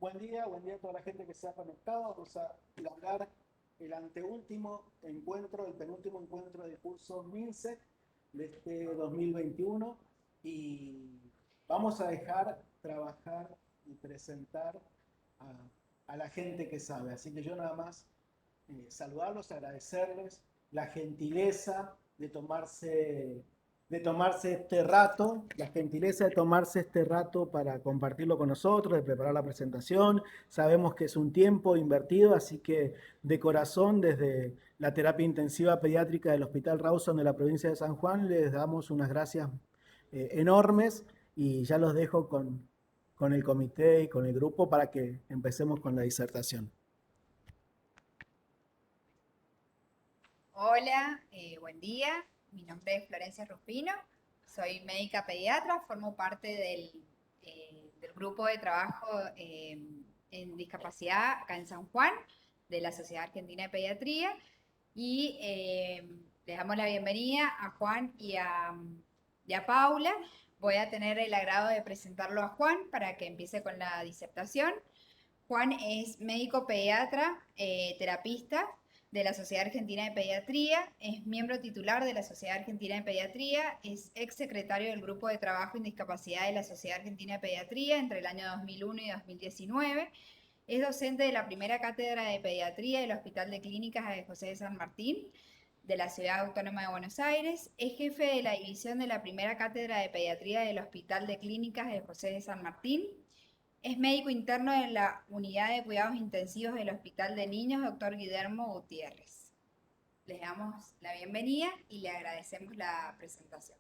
Buen día a toda la gente que se ha conectado. Vamos a largar el anteúltimo encuentro, el penúltimo encuentro del curso MINSEC de este 2021 y vamos a dejar trabajar y presentar a la gente que sabe. Así que yo nada más saludarlos, agradecerles la gentileza de tomarse este rato, la gentileza de tomarse este rato para compartirlo con nosotros, de preparar la presentación. Sabemos que es un tiempo invertido, así que de corazón, desde la terapia intensiva pediátrica del Hospital Rawson de la provincia de San Juan, les damos unas gracias enormes y ya los dejo con el comité y con el grupo para que empecemos con la disertación. Hola, buen día. Mi nombre es Florencia Ruspino, soy médica pediatra, formo parte del grupo de trabajo en discapacidad acá en San Juan, de la Sociedad Argentina de Pediatría, y les damos la bienvenida a Juan y a Paula. Voy a tener el agrado de presentarlo a Juan para que empiece con la disertación. Juan es médico pediatra, terapista de la Sociedad Argentina de Pediatría, es miembro titular de la Sociedad Argentina de Pediatría, es ex secretario del Grupo de Trabajo en Discapacidad de la Sociedad Argentina de Pediatría entre el año 2001 y 2019, es docente de la primera cátedra de Pediatría del Hospital de Clínicas de José de San Martín, de la Ciudad Autónoma de Buenos Aires, es jefe de la división de la primera cátedra de Pediatría del Hospital de Clínicas de José de San Martín, es médico interno de la Unidad de Cuidados Intensivos del Hospital de Niños, Dr. Guillermo Gutiérrez. Les damos la bienvenida y le agradecemos la presentación.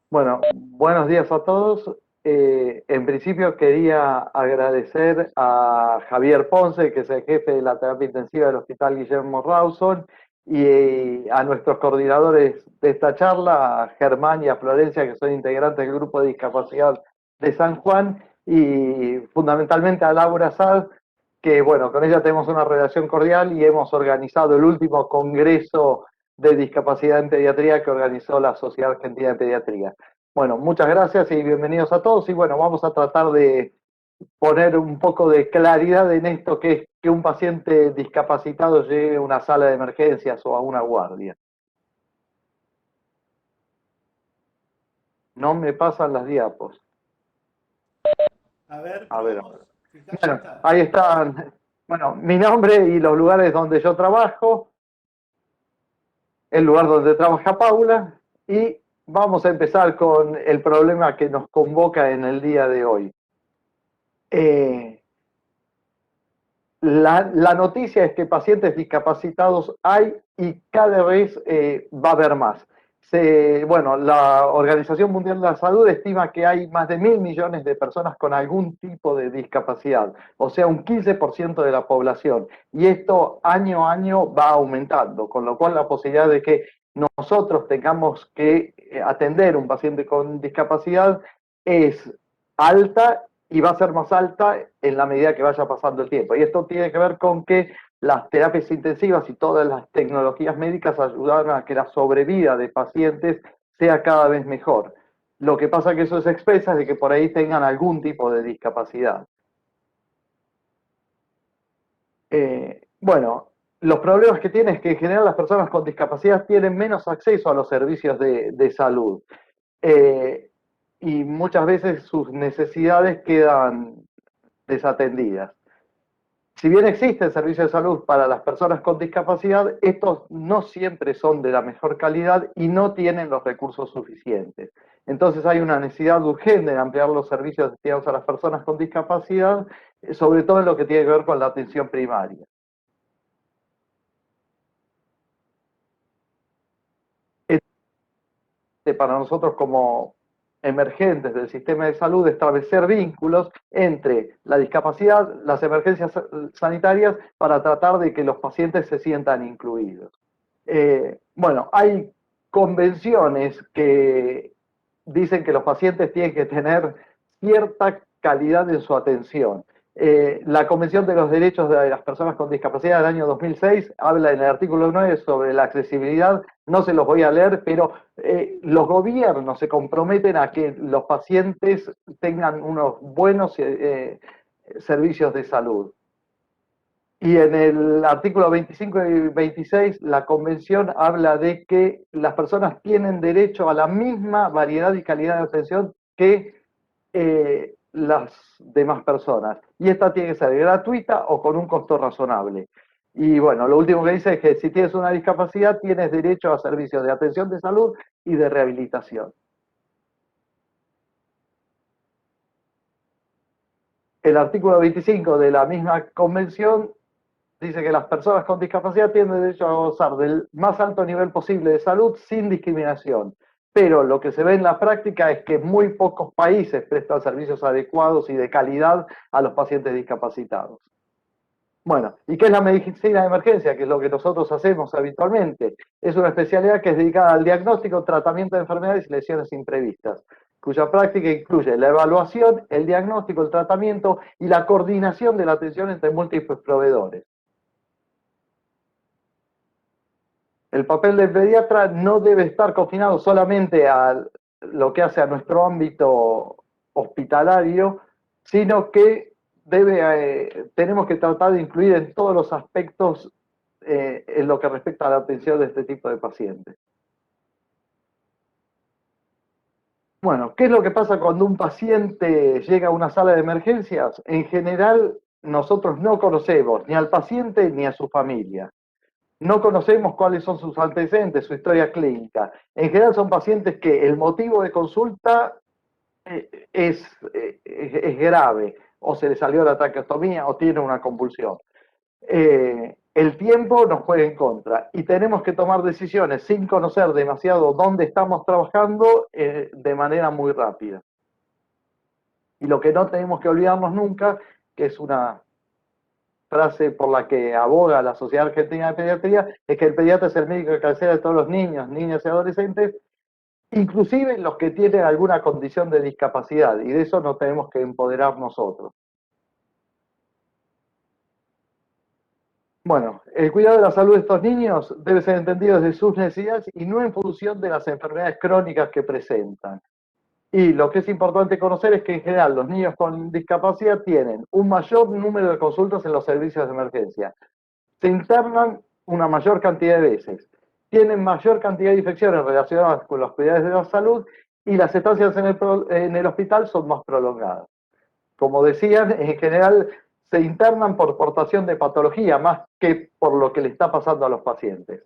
Bueno, buenos días a todos. En principio quería agradecer a Javier Ponce, que es el jefe de la terapia intensiva del Hospital Guillermo Rawson, y a nuestros coordinadores de esta charla, a Germán y a Florencia, que son integrantes del grupo de discapacidad de San Juan, y fundamentalmente a Laura Sad, que bueno, con ella tenemos una relación cordial y hemos organizado el último congreso de discapacidad en pediatría que organizó la Sociedad Argentina de Pediatría. Bueno, muchas gracias y bienvenidos a todos. Y bueno, vamos a tratar de poner un poco de claridad en esto que es que un paciente discapacitado llegue a una sala de emergencias o a una guardia. No me pasan las diapos. A ver, Bueno, ahí están. Bueno, mi nombre y los lugares donde yo trabajo, el lugar donde trabaja Paula, y vamos a empezar con el problema que nos convoca en el día de hoy. La noticia es que pacientes discapacitados hay y cada vez va a haber más. Bueno, la Organización Mundial de la Salud estima que hay más de 1.000 millones de personas con algún tipo de discapacidad, o sea, un 15% de la población. Y esto año a año va aumentando, con lo cual la posibilidad de que nosotros tengamos que atender a un paciente con discapacidad es alta y va a ser más alta en la medida que vaya pasando el tiempo. Y esto tiene que ver con que las terapias intensivas y todas las tecnologías médicas ayudan a que la sobrevida de pacientes sea cada vez mejor. Lo que pasa que eso es expresa de que por ahí tengan algún tipo de discapacidad. Bueno, los problemas que tiene es que en general las personas con discapacidad tienen menos acceso a los servicios de salud. Y muchas veces sus necesidades quedan desatendidas. Si bien existen servicios de salud para las personas con discapacidad, estos no siempre son de la mejor calidad y no tienen los recursos suficientes. Entonces hay una necesidad urgente de ampliar los servicios destinados a las personas con discapacidad, sobre todo en lo que tiene que ver con la atención primaria. Para nosotros como emergentes del sistema de salud, establecer vínculos entre la discapacidad, las emergencias sanitarias, para tratar de que los pacientes se sientan incluidos. Bueno, hay convenciones que dicen que los pacientes tienen que tener cierta calidad en su atención. La Convención de los Derechos de las Personas con Discapacidad del año 2006 habla en el artículo 9 sobre la accesibilidad. No se los voy a leer, pero los gobiernos se comprometen a que los pacientes tengan unos buenos servicios de salud. Y en el artículo 25 y 26, la Convención habla de que las personas tienen derecho a la misma variedad y calidad de atención que las demás personas. Y esta tiene que ser gratuita o con un costo razonable. Y bueno, lo último que dice es que si tienes una discapacidad, tienes derecho a servicios de atención de salud y de rehabilitación. El artículo 25 de la misma convención dice que las personas con discapacidad tienen derecho a gozar del más alto nivel posible de salud sin discriminación. Pero lo que se ve en la práctica es que muy pocos países prestan servicios adecuados y de calidad a los pacientes discapacitados. Bueno, ¿y qué es la medicina de emergencia? Que es lo que nosotros hacemos habitualmente. Es una especialidad que es dedicada al diagnóstico, tratamiento de enfermedades y lesiones imprevistas, cuya práctica incluye la evaluación, el diagnóstico, el tratamiento y la coordinación de la atención entre múltiples proveedores. El papel del pediatra no debe estar confinado solamente a lo que hace a nuestro ámbito hospitalario, sino que tenemos que tratar de incluir en todos los aspectos en lo que respecta a la atención de este tipo de pacientes. Bueno, ¿qué es lo que pasa cuando un paciente llega a una sala de emergencias? En general, nosotros no conocemos ni al paciente ni a su familia. No conocemos cuáles son sus antecedentes, su historia clínica. En general son pacientes que el motivo de consulta es grave, o se le salió la traqueostomía o tiene una convulsión. El tiempo nos juega en contra y tenemos que tomar decisiones sin conocer demasiado dónde estamos trabajando de manera muy rápida. Y lo que no tenemos que olvidarnos nunca, que es una frase por la que aboga la Sociedad Argentina de Pediatría, es que el pediatra es el médico de cabecera de todos los niños, niñas y adolescentes, inclusive los que tienen alguna condición de discapacidad, y de eso nos tenemos que empoderar nosotros. Bueno, el cuidado de la salud de estos niños debe ser entendido desde sus necesidades y no en función de las enfermedades crónicas que presentan. Y lo que es importante conocer es que en general los niños con discapacidad tienen un mayor número de consultas en los servicios de emergencia. Se internan una mayor cantidad de veces, tienen mayor cantidad de infecciones relacionadas con los cuidados de la salud y las estancias en el hospital son más prolongadas. Como decían, en general se internan por portación de patología más que por lo que le está pasando a los pacientes.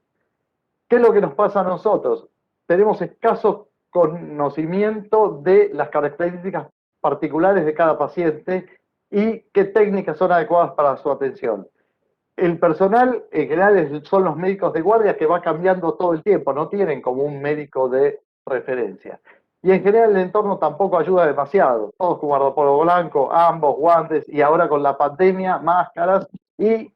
¿Qué es lo que nos pasa a nosotros? Tenemos escaso conocimiento de las características particulares de cada paciente y qué técnicas son adecuadas para su atención. El personal en general son los médicos de guardia que va cambiando todo el tiempo, no tienen como un médico de referencia. Y en general el entorno tampoco ayuda demasiado, todos con guardapolvo blanco, ambos, guantes y ahora con la pandemia, máscaras y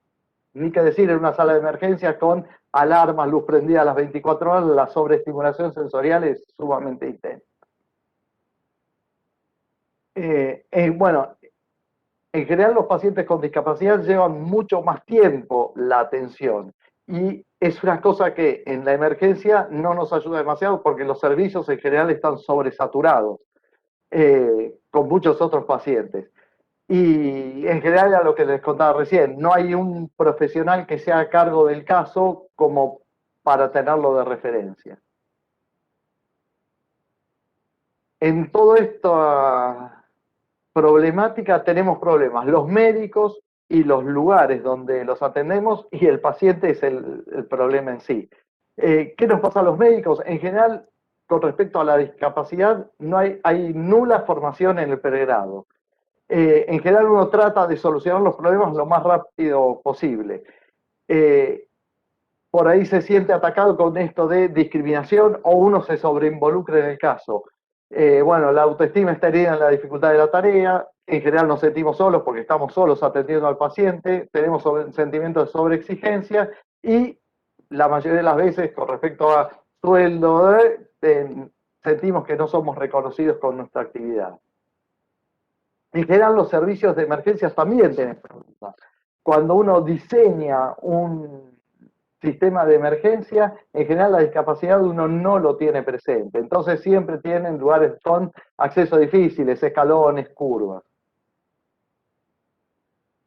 ni que decir en una sala de emergencia con alarmas, luz prendida a las 24 horas, la sobreestimulación sensorial es sumamente intensa. Bueno, en general los pacientes con discapacidad llevan mucho más tiempo la atención y es una cosa que en la emergencia no nos ayuda demasiado porque los servicios en general están sobresaturados con muchos otros pacientes. Y en general a lo que les contaba recién, no hay un profesional que sea a cargo del caso como para tenerlo de referencia. En todo esto problemática tenemos problemas, los médicos y los lugares donde los atendemos y el paciente es el problema en sí. ¿Qué nos pasa a los médicos? En general, con respecto a la discapacidad, no hay nula formación en el pregrado. En general uno trata de solucionar los problemas lo más rápido posible. Por ahí se siente atacado con esto de discriminación o uno se sobreinvolucra en el caso. Bueno, la autoestima está herida en la dificultad de la tarea, en general nos sentimos solos porque estamos solos atendiendo al paciente, tenemos sentimientos de sobreexigencia y la mayoría de las veces con respecto a sueldo, sentimos que no somos reconocidos con nuestra actividad. En general, los servicios de emergencias también tienen problemas. Cuando uno diseña un sistema de emergencia, en general la discapacidad uno no lo tiene presente. Entonces siempre tienen lugares con acceso difíciles, escalones, curvas.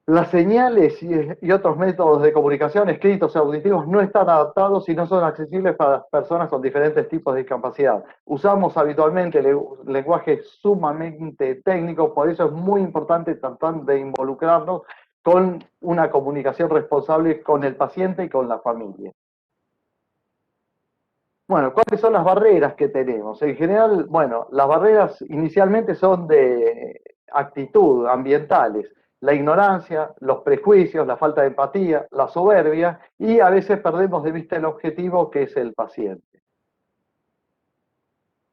Las señales y otros métodos de comunicación, escritos y auditivos, no están adaptados y no son accesibles para las personas con diferentes tipos de discapacidad. Usamos habitualmente lenguaje sumamente técnico, por eso es muy importante tratar de involucrarnos con una comunicación responsable con el paciente y con la familia. Bueno, ¿cuáles son las barreras que tenemos? En general, bueno, las barreras inicialmente son de actitud, ambientales. La ignorancia, los prejuicios, la falta de empatía, la soberbia y a veces perdemos de vista el objetivo que es el paciente.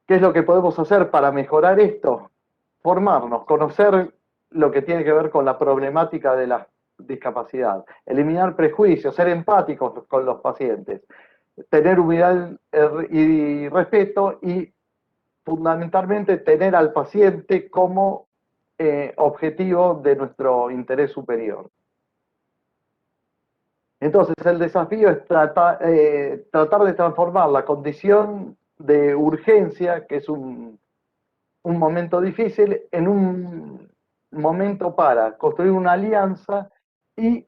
¿Qué es lo que podemos hacer para mejorar esto? Formarnos, conocer lo que tiene que ver con la problemática de la discapacidad, eliminar prejuicios, ser empáticos con los pacientes, tener humildad y respeto y fundamentalmente tener al paciente como objetivo de nuestro interés superior. Entonces el desafío es tratar de transformar la condición de urgencia, que es un momento difícil, en un momento para construir una alianza y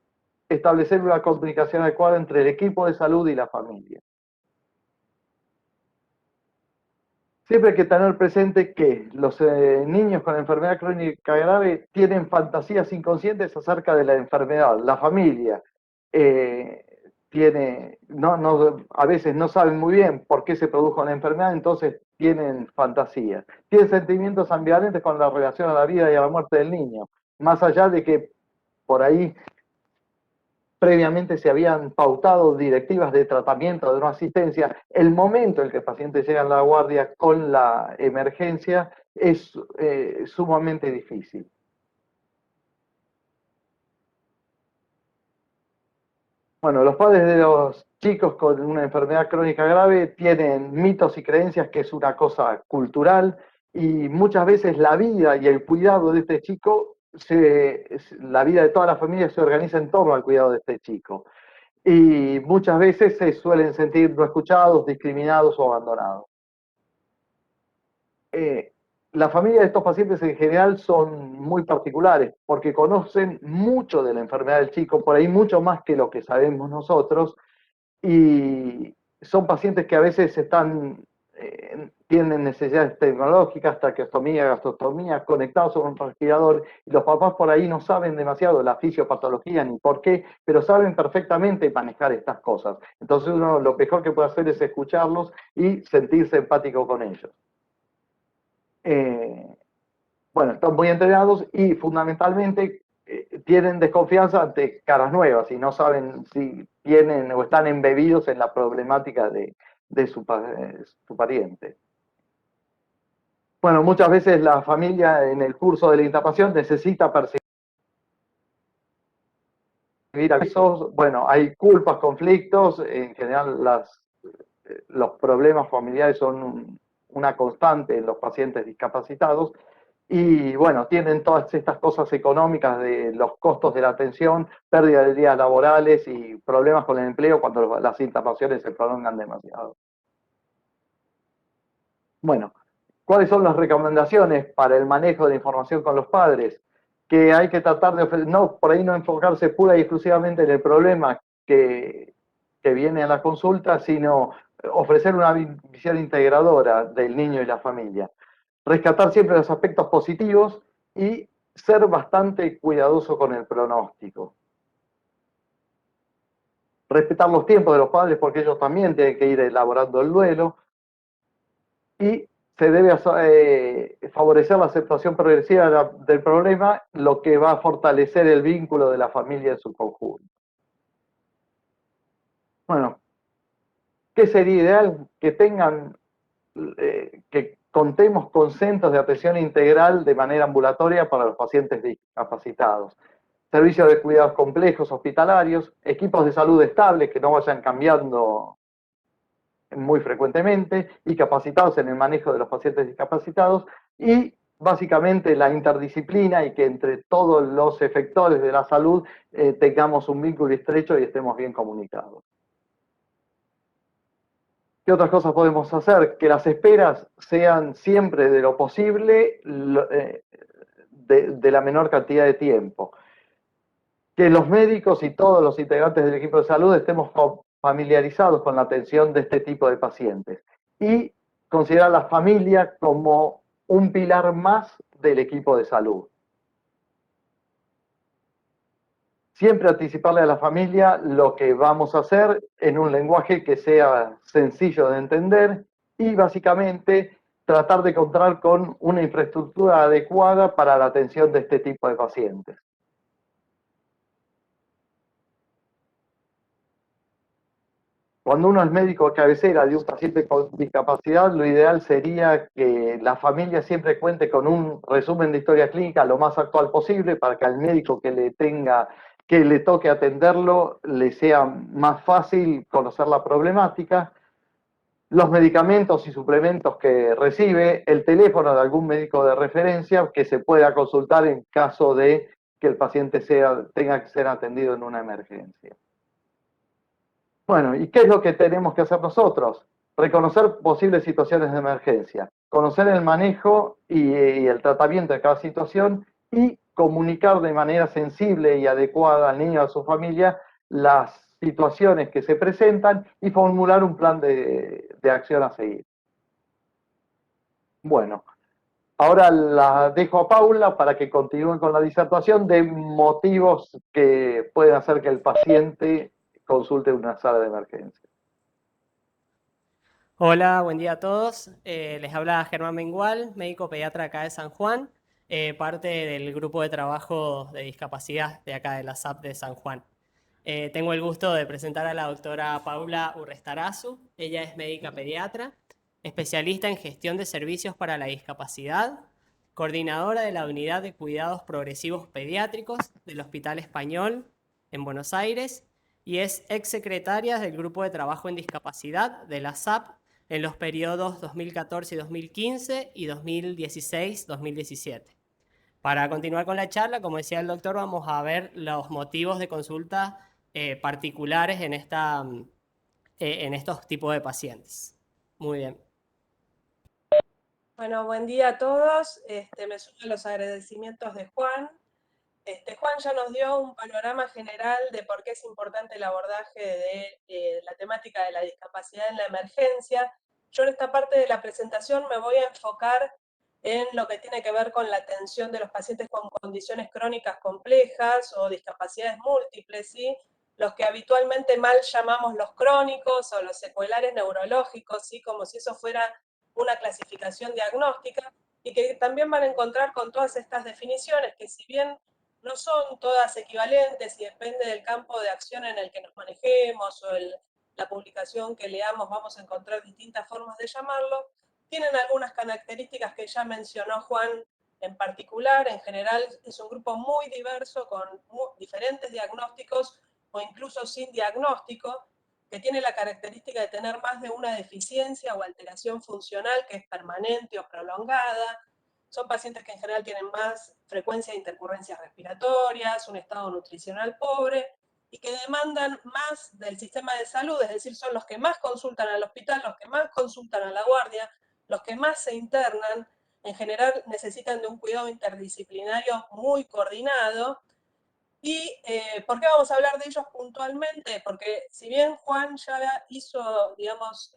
establecer una comunicación adecuada entre el equipo de salud y la familia. Siempre hay que tener presente que los niños con enfermedad crónica grave tienen fantasías inconscientes acerca de la enfermedad. La familia a veces no saben muy bien por qué se produjo la enfermedad, entonces tienen fantasías. Tienen sentimientos ambivalentes con la relación a la vida y a la muerte del niño, más allá de que por ahí previamente se habían pautado directivas de tratamiento, de no asistencia. El momento en que el paciente llega a la guardia con la emergencia es sumamente difícil. Bueno, los padres de los chicos con una enfermedad crónica grave tienen mitos y creencias que es una cosa cultural y muchas veces la vida y el cuidado de este chico, la vida de toda la familia se organiza en torno al cuidado de este chico. Y muchas veces se suelen sentir no escuchados, discriminados o abandonados. La familia de estos pacientes en general son muy particulares porque conocen mucho de la enfermedad del chico, por ahí mucho más que lo que sabemos nosotros, y son pacientes que a veces tienen necesidades tecnológicas, traqueostomía, gastrostomía, conectados a un respirador, y los papás por ahí no saben demasiado de la fisiopatología ni por qué, pero saben perfectamente manejar estas cosas. Entonces uno lo mejor que puede hacer es escucharlos y sentirse empático con ellos. Bueno, están muy entrenados y fundamentalmente tienen desconfianza ante caras nuevas y no saben si tienen o están embebidos en la problemática de su pariente. Bueno, muchas veces la familia en el curso de la incapacidad necesita percibir avisos. Bueno, hay culpas, conflictos, en general los problemas familiares son una constante en los pacientes discapacitados. Y bueno, tienen todas estas cosas económicas de los costos de la atención, pérdida de días laborales y problemas con el empleo cuando las internaciones se prolongan demasiado. Bueno, ¿cuáles son las recomendaciones para el manejo de la información con los padres? Que hay que tratar de por ahí no enfocarse pura y exclusivamente en el problema que viene a la consulta, sino ofrecer una visión integradora del niño y la familia. Rescatar siempre los aspectos positivos y ser bastante cuidadoso con el pronóstico. Respetar los tiempos de los padres porque ellos también tienen que ir elaborando el duelo. Y se debe favorecer la aceptación progresiva del problema, lo que va a fortalecer el vínculo de la familia en su conjunto. Bueno, ¿qué sería ideal? Que contemos con centros de atención integral de manera ambulatoria para los pacientes discapacitados. Servicios de cuidados complejos hospitalarios, equipos de salud estables que no vayan cambiando muy frecuentemente y capacitados en el manejo de los pacientes discapacitados y básicamente la interdisciplina y que entre todos los efectores de la salud tengamos un vínculo estrecho y estemos bien comunicados. ¿Qué otras cosas podemos hacer? Que las esperas sean siempre de lo posible de la menor cantidad de tiempo. Que los médicos y todos los integrantes del equipo de salud estemos familiarizados con la atención de este tipo de pacientes. Y considerar a la familia como un pilar más del equipo de salud. Siempre anticiparle a la familia lo que vamos a hacer en un lenguaje que sea sencillo de entender y básicamente tratar de contar con una infraestructura adecuada para la atención de este tipo de pacientes. Cuando uno es médico de cabecera de un paciente con discapacidad, lo ideal sería que la familia siempre cuente con un resumen de historia clínica lo más actual posible para que al médico que le toque atenderlo le sea más fácil conocer la problemática, los medicamentos y suplementos que recibe, el teléfono de algún médico de referencia que se pueda consultar en caso de que el paciente tenga que ser atendido en una emergencia. Bueno, ¿y qué es lo que tenemos que hacer nosotros? Reconocer posibles situaciones de emergencia, conocer el manejo y el tratamiento de cada situación y comunicar de manera sensible y adecuada al niño y a su familia las situaciones que se presentan y formular un plan de acción a seguir. Bueno, ahora la dejo a Paula para que continúe con la disertación de motivos que pueden hacer que el paciente consulte una sala de emergencia. Hola, buen día a todos. Les habla Germán Mengual, médico pediatra acá de San Juan, parte del grupo de trabajo de discapacidad de acá de la SAP de San Juan. Tengo el gusto de presentar a la doctora Paula Urrestarazu. Ella es médica pediatra, especialista en gestión de servicios para la discapacidad, coordinadora de la Unidad de Cuidados Progresivos Pediátricos del Hospital Español en Buenos Aires y es exsecretaria del Grupo de Trabajo en Discapacidad de la SAP en los periodos 2014 y 2015 y 2016-2017. Para continuar con la charla, como decía el doctor, vamos a ver los motivos de consulta particulares en estos tipos de pacientes. Muy bien. Bueno, buen día a todos. Me sumo a los agradecimientos de Juan. Juan ya nos dio un panorama general de por qué es importante el abordaje de la temática de la discapacidad en la emergencia. Yo en esta parte de la presentación me voy a enfocar en lo que tiene que ver con la atención de los pacientes con condiciones crónicas complejas o discapacidades múltiples, ¿sí? Los que habitualmente mal llamamos los crónicos o los secuelares neurológicos, ¿sí? Como si eso fuera una clasificación diagnóstica, y que también van a encontrar con todas estas definiciones que, si bien no son todas equivalentes y depende del campo de acción en el que nos manejemos o la publicación que leamos, vamos a encontrar distintas formas de llamarlo, tienen algunas características que ya mencionó Juan en particular. En general es un grupo muy diverso con diferentes diagnósticos o incluso sin diagnóstico, que tiene la característica de tener más de una deficiencia o alteración funcional que es permanente o prolongada. Son pacientes que en general tienen más frecuencia de intercurrencias respiratorias, un estado nutricional pobre y que demandan más del sistema de salud, es decir, son los que más consultan al hospital, los que más consultan a la guardia, los que más se internan. En general necesitan de un cuidado interdisciplinario muy coordinado. ¿Y por qué vamos a hablar de ellos puntualmente? Porque si bien Juan ya hizo, digamos,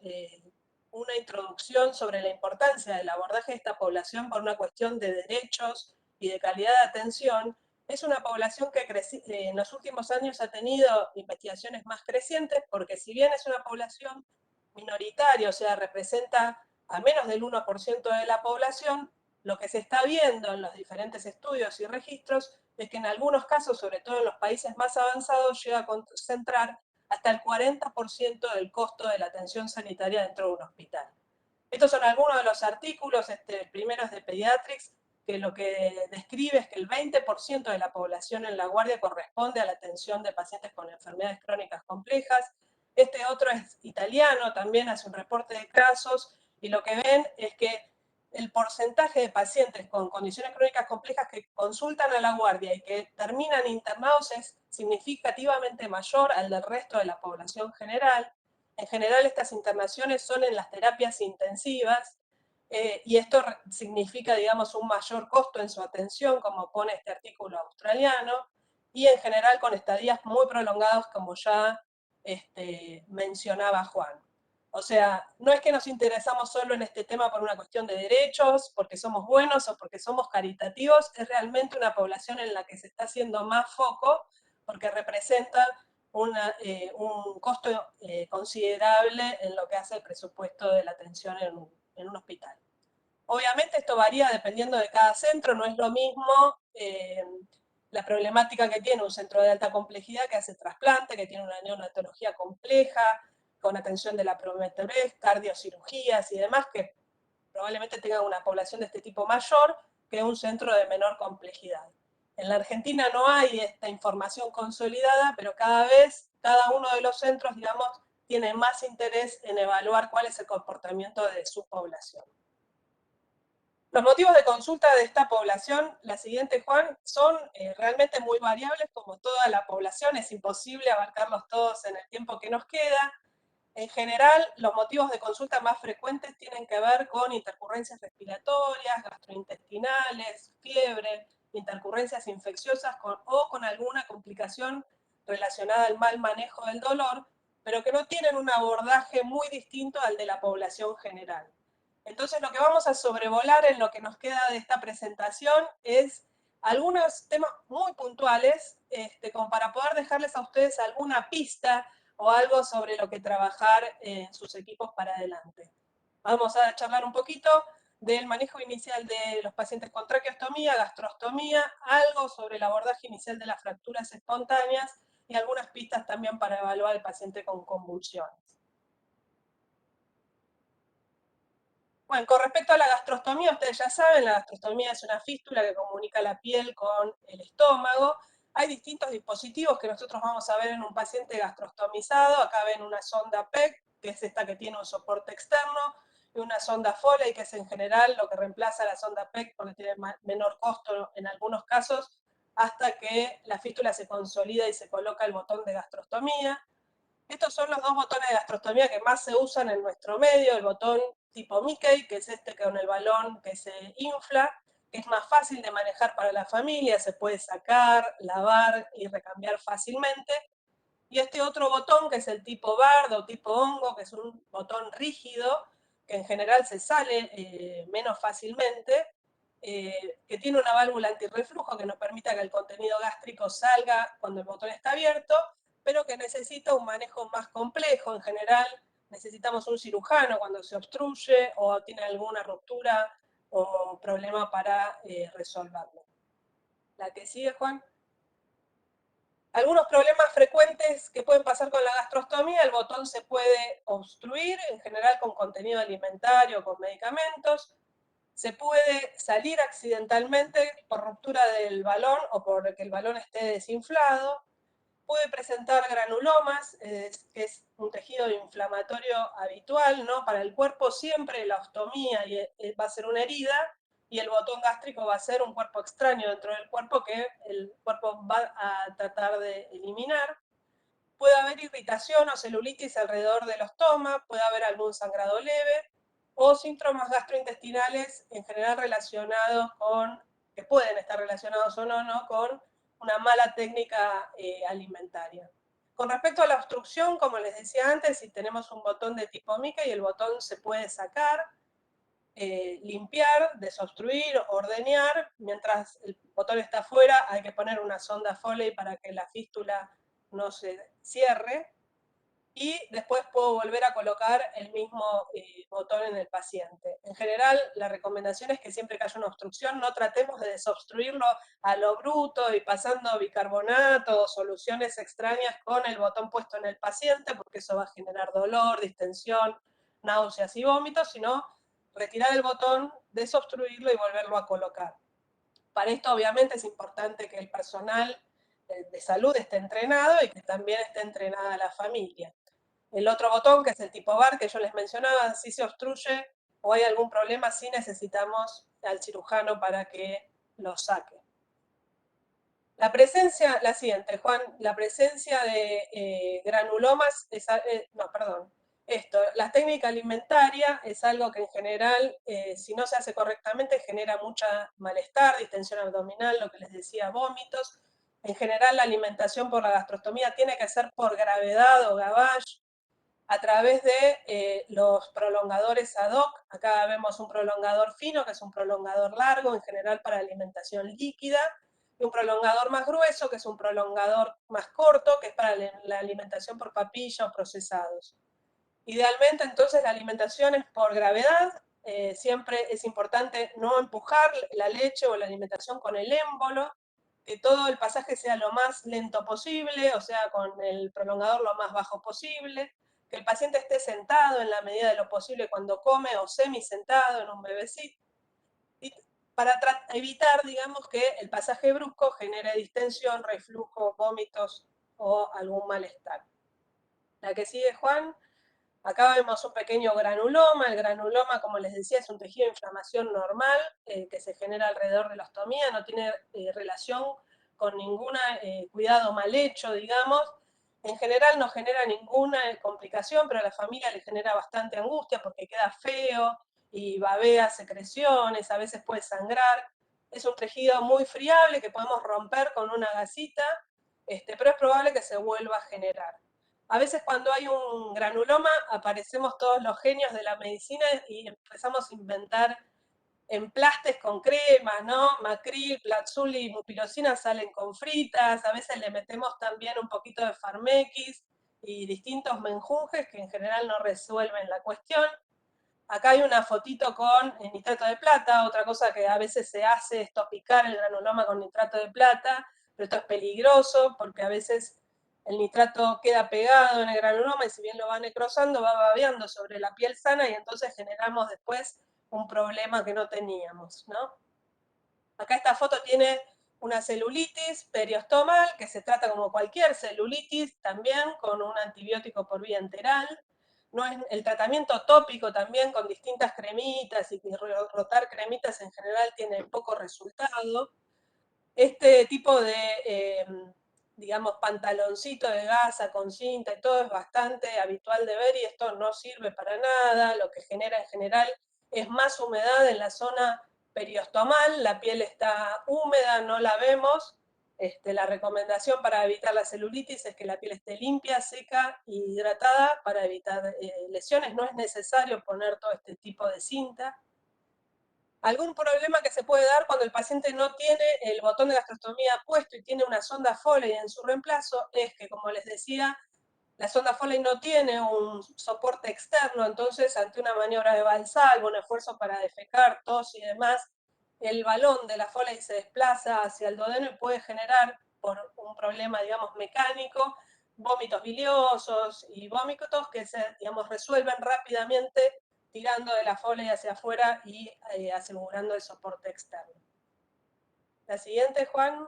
una introducción sobre la importancia del abordaje de esta población por una cuestión de derechos y de calidad de atención, es una población que en los últimos años ha tenido investigaciones más crecientes, porque si bien es una población minoritaria, o sea, representa a menos del 1% de la población, lo que se está viendo en los diferentes estudios y registros es que en algunos casos, sobre todo en los países más avanzados, llega a concentrar hasta el 40% del costo de la atención sanitaria dentro de un hospital. Estos son algunos de los artículos, primeros de Pediatrics, que lo que describe es que el 20% de la población en la guardia corresponde a la atención de pacientes con enfermedades crónicas complejas. Este otro es italiano, también hace un reporte de casos, y lo que ven es que el porcentaje de pacientes con condiciones crónicas complejas que consultan a la guardia y que terminan internados es significativamente mayor al del resto de la población general. En general, estas internaciones son en las terapias intensivas, y esto significa, digamos, un mayor costo en su atención, como pone este artículo australiano, y en general con estadías muy prolongadas, como ya mencionaba Juan. O sea, no es que nos interesamos solo en este tema por una cuestión de derechos, porque somos buenos o porque somos caritativos, es realmente una población en la que se está haciendo más foco, porque representa un costo considerable en lo que hace el presupuesto de la atención en un hospital. Obviamente esto varía dependiendo de cada centro, no es lo mismo la problemática que tiene un centro de alta complejidad que hace trasplante, que tiene una neonatología compleja, con atención de la prometerés, cardiocirugías y demás, que probablemente tengan una población de este tipo mayor que un centro de menor complejidad. En la Argentina no hay esta información consolidada, pero cada vez, cada uno de los centros, digamos, tiene más interés en evaluar cuál es el comportamiento de su población. Los motivos de consulta de esta población, la siguiente, Juan, son realmente muy variables, como toda la población, es imposible abarcarlos todos en el tiempo que nos queda. En general, los motivos de consulta más frecuentes tienen que ver con intercurrencias respiratorias, gastrointestinales, fiebre, intercurrencias infecciosas o con alguna complicación relacionada al mal manejo del dolor, pero que no tienen un abordaje muy distinto al de la población general. Entonces, lo que vamos a sobrevolar en lo que nos queda de esta presentación es algunos temas muy puntuales, como para poder dejarles a ustedes alguna pista o algo sobre lo que trabajar en sus equipos para adelante. Vamos a charlar un poquito del manejo inicial de los pacientes con traqueostomía, gastrostomía, algo sobre el abordaje inicial de las fracturas espontáneas y algunas pistas también para evaluar al paciente con convulsiones. Bueno, con respecto a la gastrostomía, ustedes ya saben, la gastrostomía es una fístula que comunica la piel con el estómago. Hay distintos dispositivos que nosotros vamos a ver en un paciente gastrostomizado. Acá ven una sonda PEC, que es esta que tiene un soporte externo, y una sonda Foley, que es en general lo que reemplaza a la sonda PEC porque tiene menor costo en algunos casos, hasta que la fístula se consolida y se coloca el botón de gastrostomía. Estos son los dos botones de gastrostomía que más se usan en nuestro medio, el botón tipo Mickey, que es este con el balón que se infla, que es más fácil de manejar para la familia, se puede sacar, lavar y recambiar fácilmente. Y este otro botón, que es el tipo BARD o tipo hongo, que es un botón rígido, que en general se sale menos fácilmente, que tiene una válvula antirreflujo que nos permita que el contenido gástrico salga cuando el botón está abierto, pero que necesita un manejo más complejo. En general necesitamos un cirujano cuando se obstruye o tiene alguna ruptura o problema para resolverlo. La que sigue, Juan. Algunos problemas frecuentes que pueden pasar con la gastrostomía: el botón se puede obstruir, en general con contenido alimentario, con medicamentos. Se puede salir accidentalmente por ruptura del balón o por que el balón esté desinflado. Puede presentar granulomas, que es un tejido inflamatorio habitual, ¿no? Para el cuerpo siempre la ostomía va a ser una herida, y el botón gástrico va a ser un cuerpo extraño dentro del cuerpo que el cuerpo va a tratar de eliminar. Puede haber irritación o celulitis alrededor del ostoma, puede haber algún sangrado leve, o síntomas gastrointestinales en general relacionados con, que pueden estar relacionados o no, con una mala técnica alimentaria. Con respecto a la obstrucción, como les decía antes, si tenemos un botón de tipo Mickey, el botón se puede sacar, limpiar, desobstruir, ordeñar. Mientras el botón está afuera, hay que poner una sonda Foley para que la fístula no se cierre, y después puedo volver a colocar el mismo botón en el paciente. En general, la recomendación es que siempre que haya una obstrucción no tratemos de desobstruirlo a lo bruto y pasando bicarbonato o soluciones extrañas con el botón puesto en el paciente, porque eso va a generar dolor, distensión, náuseas y vómitos, sino retirar el botón, desobstruirlo y volverlo a colocar. Para esto, obviamente, es importante que el personal de salud esté entrenado y que también esté entrenada la familia. El otro botón, que es el tipo BAR, que yo les mencionaba, si se obstruye o hay algún problema, sí necesitamos al cirujano para que lo saque. La presencia, la siguiente, Juan, la presencia de granulomas, la técnica alimentaria es algo que en general, si no se hace correctamente, genera mucha malestar, distensión abdominal, lo que les decía, vómitos. En general, la alimentación por la gastrostomía tiene que ser por gravedad o gavage, a través de los prolongadores ad hoc. Acá vemos un prolongador fino, que es un prolongador largo, en general para alimentación líquida, y un prolongador más grueso, que es un prolongador más corto, que es para la alimentación por papilla o procesados. Idealmente, entonces, la alimentación es por gravedad. Siempre es importante no empujar la leche o la alimentación con el émbolo, que todo el pasaje sea lo más lento posible, o sea, con el prolongador lo más bajo posible, que el paciente esté sentado en la medida de lo posible cuando come o semi-sentado en un bebecito, y para evitar, digamos, que el pasaje brusco genere distensión, reflujo, vómitos o algún malestar. La que sigue, Juan. Acá vemos un pequeño granuloma. El granuloma, como les decía, es un tejido de inflamación normal que se genera alrededor de la ostomía, no tiene relación con ningún cuidado mal hecho, digamos. En general no genera ninguna complicación, pero a la familia le genera bastante angustia porque queda feo y babea secreciones, a veces puede sangrar. Es un tejido muy friable que podemos romper con una gasita, pero es probable que se vuelva a generar. A veces cuando hay un granuloma aparecemos todos los genios de la medicina y empezamos a inventar emplastes con cremas, ¿no? Macril, Platzuli y mupirocina salen con fritas, a veces le metemos también un poquito de Farmequis y distintos menjunjes que en general no resuelven la cuestión. Acá hay una fotito con nitrato de plata. Otra cosa que a veces se hace es topicar el granuloma con nitrato de plata, pero esto es peligroso porque a veces el nitrato queda pegado en el granuloma y si bien lo va necrosando, va babeando sobre la piel sana y entonces generamos después un problema que no teníamos, ¿no? Acá esta foto tiene una celulitis periostomal, que se trata como cualquier celulitis, también con un antibiótico por vía enteral. No es el tratamiento tópico también con distintas cremitas y rotar cremitas en general tiene poco resultado. Este tipo de, digamos, pantaloncito de gasa con cinta y todo es bastante habitual de ver y esto no sirve para nada. Lo que genera en general es más humedad en la zona periostomal, la piel está húmeda, no la vemos. La recomendación para evitar la celulitis es que la piel esté limpia, seca e hidratada para evitar lesiones. No es necesario poner todo este tipo de cinta. Algún problema que se puede dar cuando el paciente no tiene el botón de gastrostomía puesto y tiene una sonda Foley en su reemplazo es que, como les decía, la sonda Foley no tiene un soporte externo, entonces ante una maniobra de Valsalva, un esfuerzo para defecar, tos y demás, el balón de la Foley se desplaza hacia el duodeno y puede generar, por un problema, digamos, mecánico, vómitos biliosos y vómitos que se, digamos, resuelven rápidamente tirando de la Foley hacia afuera y asegurando el soporte externo. La siguiente, Juan.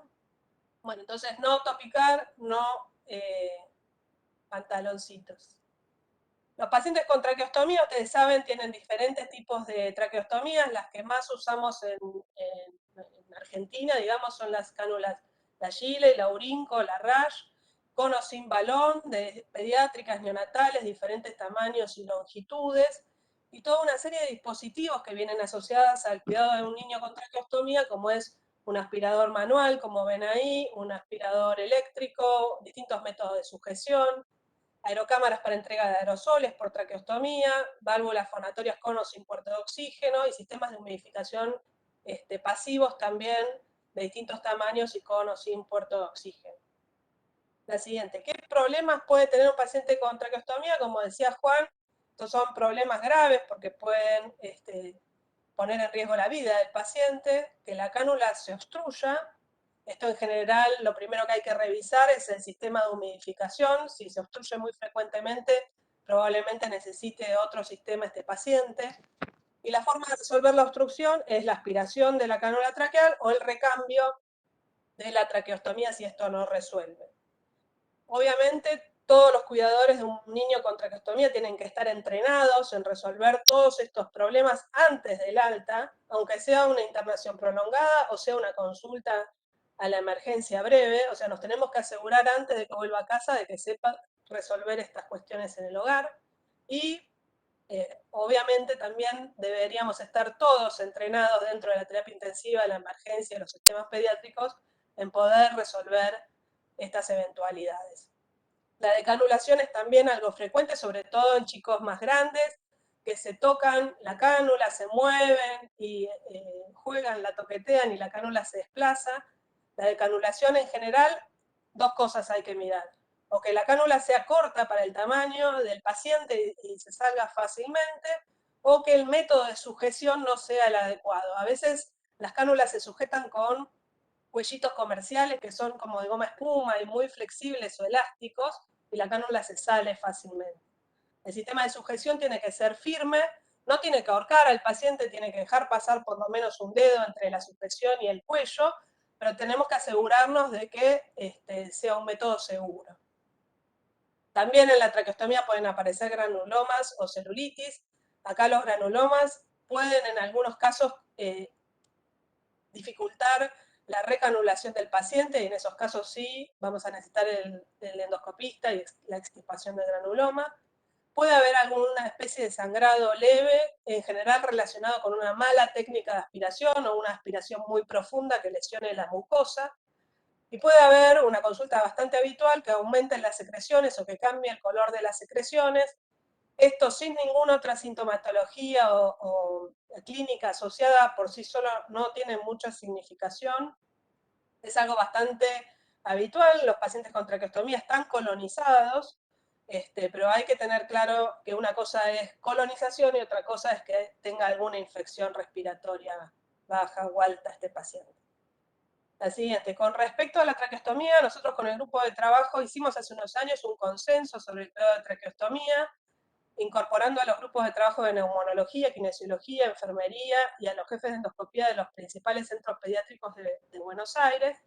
Bueno, entonces no topicar, no pantaloncitos. Los pacientes con traqueostomía, ustedes saben, tienen diferentes tipos de traqueostomías. Las que más usamos en Argentina, digamos, son las cánulas, la Gile, la Urinco, la Rash, con o sin balón, de pediátricas, neonatales, diferentes tamaños y longitudes, y toda una serie de dispositivos que vienen asociados al cuidado de un niño con traqueostomía, como es un aspirador manual, como ven ahí, un aspirador eléctrico, distintos métodos de sujeción, aerocámaras para entrega de aerosoles por traqueostomía, válvulas fonatorias con o sin puerto de oxígeno y sistemas de humidificación pasivos también de distintos tamaños y con o sin puerto de oxígeno. La siguiente, ¿qué problemas puede tener un paciente con traqueostomía? Como decía Juan, estos son problemas graves porque pueden poner en riesgo la vida del paciente, que la cánula se obstruya. Esto en general, lo primero que hay que revisar es el sistema de humidificación. Si se obstruye muy frecuentemente, probablemente necesite otro sistema este paciente. Y la forma de resolver la obstrucción es la aspiración de la cánula traqueal o el recambio de la traqueostomía si esto no resuelve. Obviamente, todos los cuidadores de un niño con traqueostomía tienen que estar entrenados en resolver todos estos problemas antes del alta, aunque sea una internación prolongada o sea una consulta a la emergencia breve. O sea, nos tenemos que asegurar antes de que vuelva a casa de que sepa resolver estas cuestiones en el hogar. Y obviamente también deberíamos estar todos entrenados dentro de la terapia intensiva, de la emergencia, de los sistemas pediátricos, en poder resolver estas eventualidades. La decanulación es también algo frecuente, sobre todo en chicos más grandes, que se tocan la cánula, se mueven y juegan, la toquetean y la cánula se desplaza. La decanulación en general, dos cosas hay que mirar. O que la cánula sea corta para el tamaño del paciente y se salga fácilmente, o que el método de sujeción no sea el adecuado. A veces las cánulas se sujetan con cuellitos comerciales que son como de goma espuma y muy flexibles o elásticos, y la cánula se sale fácilmente. El sistema de sujeción tiene que ser firme, no tiene que ahorcar al paciente, tiene que dejar pasar por lo menos un dedo entre la sujeción y el cuello, pero tenemos que asegurarnos de que sea un método seguro. También en la traqueostomía pueden aparecer granulomas o celulitis. Acá los granulomas pueden en algunos casos dificultar la recanulación del paciente, y en esos casos sí vamos a necesitar el endoscopista y la extirpación del granuloma. Puede haber alguna especie de sangrado leve, en general relacionado con una mala técnica de aspiración o una aspiración muy profunda que lesione la mucosa. Y puede haber una consulta bastante habitual que aumenten las secreciones o que cambie el color de las secreciones. Esto sin ninguna otra sintomatología o clínica asociada por sí solo no tiene mucha significación. Es algo bastante habitual. Los pacientes con traqueostomía están colonizados, pero hay que tener claro que una cosa es colonización y otra cosa es que tenga alguna infección respiratoria baja o alta este paciente. La siguiente, con respecto a la traqueostomía, nosotros con el grupo de trabajo hicimos hace unos años un consenso sobre el cuidado de traqueostomía, incorporando a los grupos de trabajo de neumonología, kinesiología, enfermería y a los jefes de endoscopía de los principales centros pediátricos de Buenos Aires,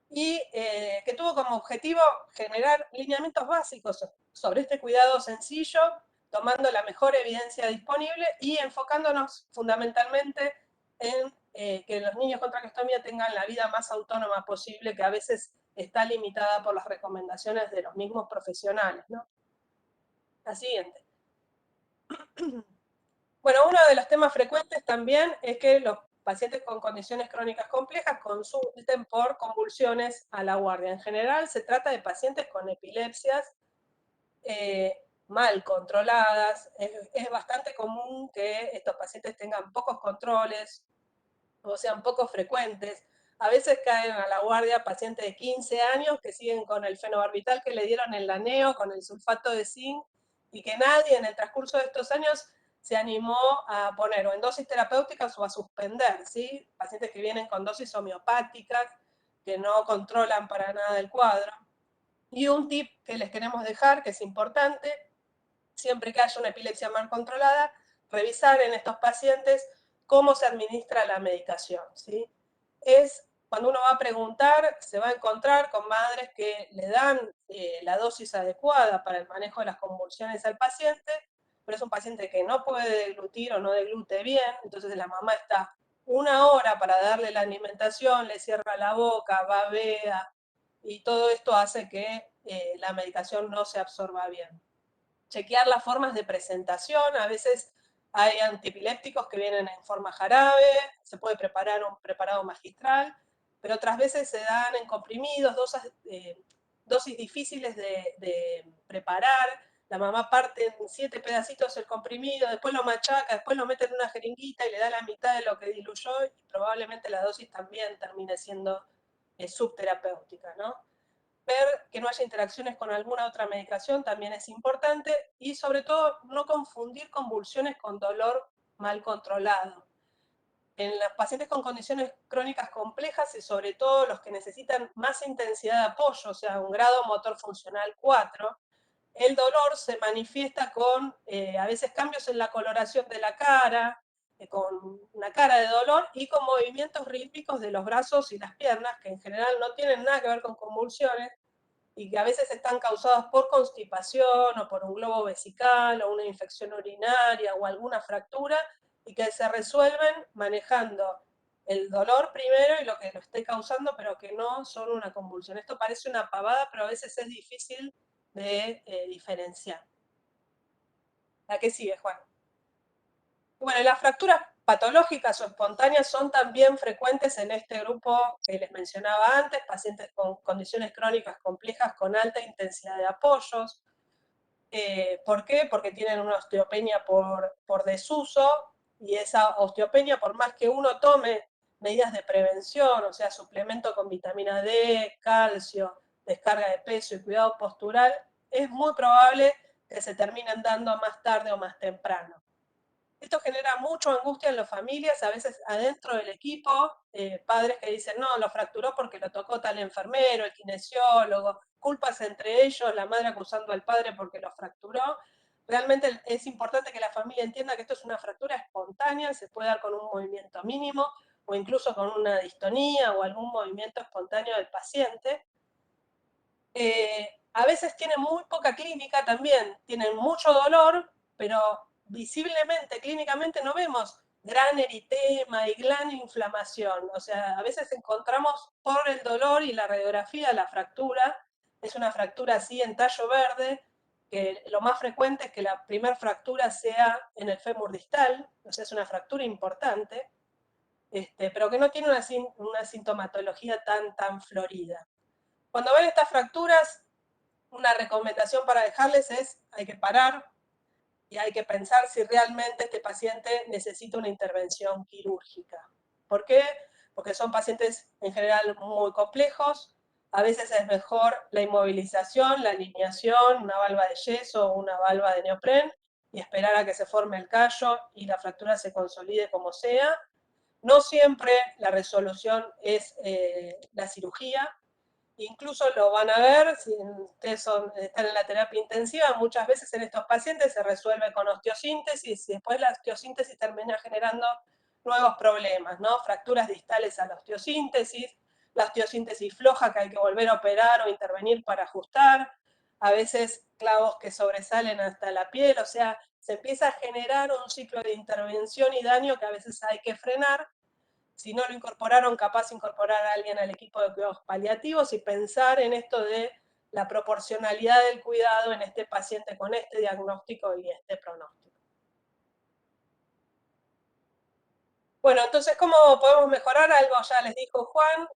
y que tuvo como objetivo generar lineamientos básicos sobre este cuidado sencillo, tomando la mejor evidencia disponible y enfocándonos fundamentalmente en que los niños con traqueostomía tengan la vida más autónoma posible, que a veces está limitada por las recomendaciones de los mismos profesionales, ¿no? La siguiente. Bueno, uno de los temas frecuentes también es que los pacientes con condiciones crónicas complejas consulten por convulsiones a la guardia. En general se trata de pacientes con epilepsias mal controladas. Es bastante común que estos pacientes tengan pocos controles o sean poco frecuentes. A veces caen a la guardia pacientes de 15 años que siguen con el fenobarbital que le dieron en la neo, con el sulfato de zinc, y que nadie en el transcurso de estos años se animó a poner o en dosis terapéuticas o a suspender, ¿sí? Pacientes que vienen con dosis homeopáticas, que no controlan para nada el cuadro. Y un tip que les queremos dejar, que es importante, siempre que haya una epilepsia mal controlada, revisar en estos pacientes cómo se administra la medicación, ¿sí? Cuando uno va a preguntar, se va a encontrar con madres que le dan la dosis adecuada para el manejo de las convulsiones al paciente, pero es un paciente que no puede deglutir o no deglute bien, entonces la mamá está 1 hora para darle la alimentación, le cierra la boca, babea, y todo esto hace que la medicación no se absorba bien. Chequear las formas de presentación, a veces hay antiepilépticos que vienen en forma jarabe, se puede preparar un preparado magistral, pero otras veces se dan en comprimidos, dosis difíciles de preparar. La mamá parte en 7 pedacitos el comprimido, después lo machaca, después lo mete en una jeringuita y le da la mitad de lo que diluyó, y probablemente la dosis también termine siendo subterapéutica, ¿no? Ver que no haya interacciones con alguna otra medicación también es importante, y sobre todo no confundir convulsiones con dolor mal controlado. En los pacientes con condiciones crónicas complejas y sobre todo los que necesitan más intensidad de apoyo, o sea, un grado motor funcional 4, el dolor se manifiesta con a veces cambios en la coloración de la cara, con una cara de dolor y con movimientos rítmicos de los brazos y las piernas, que en general no tienen nada que ver con convulsiones, y que a veces están causados por constipación o por un globo vesical o una infección urinaria o alguna fractura, y que se resuelven manejando el dolor primero y lo que lo esté causando, pero que no son una convulsión. Esto parece una pavada, pero a veces es difícil de diferenciar. ¿La que sigue, Juan? Bueno, las fracturas patológicas o espontáneas son también frecuentes en este grupo que les mencionaba antes, pacientes con condiciones crónicas complejas con alta intensidad de apoyos. ¿Por qué? Porque tienen una osteopenia por desuso, y esa osteopenia, por más que uno tome medidas de prevención, o sea, suplemento con vitamina D, calcio, descarga de peso y cuidado postural, es muy probable que se terminen dando más tarde o más temprano. Esto genera mucha angustia en las familias, a veces adentro del equipo, padres que dicen, no, lo fracturó porque lo tocó tal enfermero, el kinesiólogo, culpas entre ellos, la madre acusando al padre porque lo fracturó. Realmente es importante que la familia entienda que esto es una fractura espontánea, se puede dar con un movimiento mínimo o incluso con una distonía o algún movimiento espontáneo del paciente. A veces tienen muy poca clínica también, tienen mucho dolor, pero visiblemente, clínicamente no vemos gran eritema y gran inflamación. O sea, a veces encontramos por el dolor y la radiografía la fractura. Es una fractura así en tallo verde, que lo más frecuente es que la primera fractura sea en el fémur distal, o sea, es una fractura importante, pero que no tiene una sintomatología tan florida. Cuando ven estas fracturas, una recomendación para dejarles es, hay que parar y hay que pensar si realmente este paciente necesita una intervención quirúrgica. ¿Por qué? Porque son pacientes en general muy complejos, a veces es mejor la inmovilización, la alineación, una valva de yeso o una valva de neopren, y esperar a que se forme el callo y la fractura se consolide como sea. No siempre la resolución es la cirugía. Incluso lo van a ver, si ustedes están en la terapia intensiva, muchas veces en estos pacientes se resuelve con osteosíntesis y después la osteosíntesis termina generando nuevos problemas, ¿no? Fracturas distales a la osteosíntesis floja que hay que volver a operar o intervenir para ajustar, a veces clavos que sobresalen hasta la piel, o sea, se empieza a generar un ciclo de intervención y daño que a veces hay que frenar. Si no lo incorporaron, capaz incorporar a alguien al equipo de cuidados paliativos y pensar en esto de la proporcionalidad del cuidado en este paciente con este diagnóstico y este pronóstico. Bueno, entonces, ¿cómo podemos mejorar? Algo ya les dijo Juan,